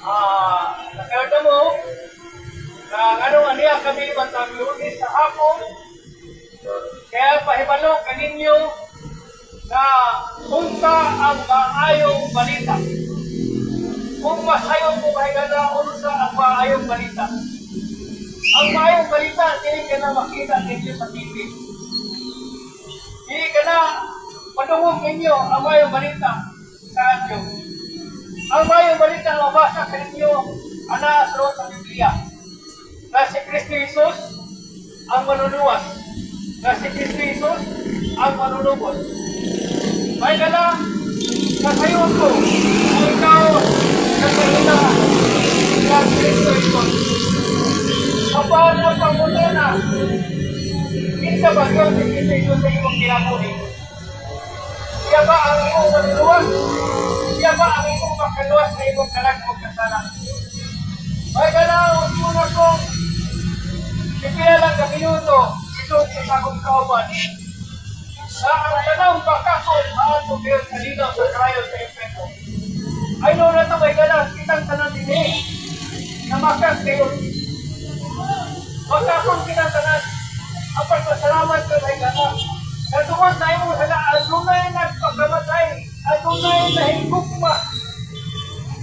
Nakarda mo, na ano niya kami bantang lunes sa hapon, kaya pahibalo kaninyo na unsa ang maayong balita. Kung masayon mo mahigala, unsa ang maayong balita. Ang maayong balita, hindi ka na makita ninyo sa TV. Hindi ka na padungog ninyo ang maayong balita sa radyo. Ang maayong balita na mabasa ka ninyo ana sa Biblia. Na si Kristo Jesus ang manuluwas. Na si Kristo Jesus ang manunubos. Mahigala, nasayon ko kung ikaw nakahila ng Kristo Jesus. Kapag ang pangutana, hindi ba yun si Kristo Jesus sa iyong kinabuhi? Siya ba ang iyong manuluwas? Siya ba ang iyong makaluwas sa iyong kalagmog kasalan? Mahigala, huwag muna kong ipila lang ka minuto ito sa akong kauban. Sa ang tanong bakasol, maato kayo sa linaw sa krayon sa Efeso. Ay noon na ito, mahigala, kitang tanan din na makas kayo. Makasol kitang tanan. Ang pagpasalamat ko, mahigala. Natungod na imo sa adunay nagpagkamatay, adunay na higugma.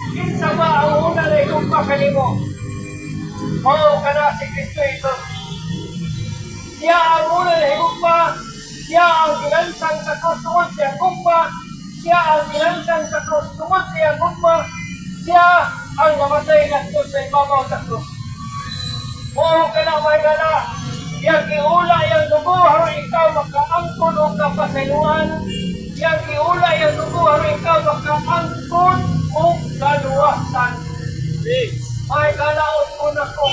Kinsa ba ang una na higugma kanimo? Mao kana si Kristo Jesus. Siya ang una na higugma, siya ang ginansang sa krus tungod siya gugma, siya ang ginansang sa krus tungod siya gugma, siya ang mamatay na Diyos sa ibabaw sa krus. Mao kana mahigala. Yang iula yang dugo harus ikaw makaangkon o kapasayuan. Yang iula yang dugo harus ikaw makaangkon o kaluwasan. May kalaot ko na ko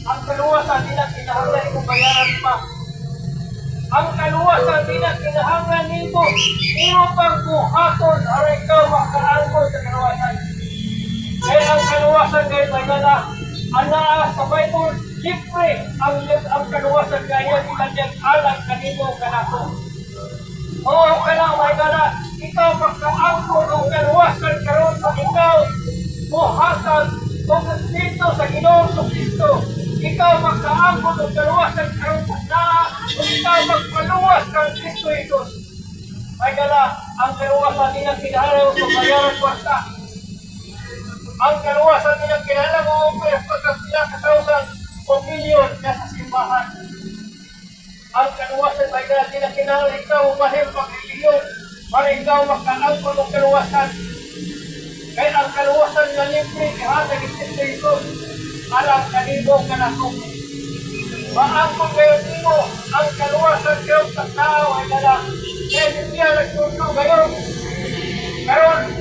ang kaluwasan nila kinahanglan ko bayaran pa. Ang kaluwasan nila kinahanglan nito imo pang buhaton harus ikaw makaangkon sa kaluwasan. Kaya ang kaluwasan kayo magala ana sa Bible. Siyempre, ang kaluwasan kaya di kanyang alam kanino kanako. Oo, kana, may kana, ikaw magkaangkon o kaluwasan karon sa ikaw, buhasan o dito sa Ginoong Kristo. Ikaw magkaangkon o kaluwasan karon sa naa, o ikaw magpaluwas kang Kristo Jesus. May kana, ang kaluwasan nilang kinahanglan sa bayaran kwasta. Ang kaluwasan nilang kinahanglan mo pagkapila katawsan o milyon na sa simbahan. Ang kaluwasan ay natin na kinahanglan ikaw mahal pag-milyon para ikaw makaangkon ng kaluwasan. Kaya ang kaluwasan na libre ihatag ni Kristo Jesus alam kanino kanako. Maangkon kayo nimo ang kaluwasan kayo sa tao ay nala. Kaya hindi nagtuto kayo. Karon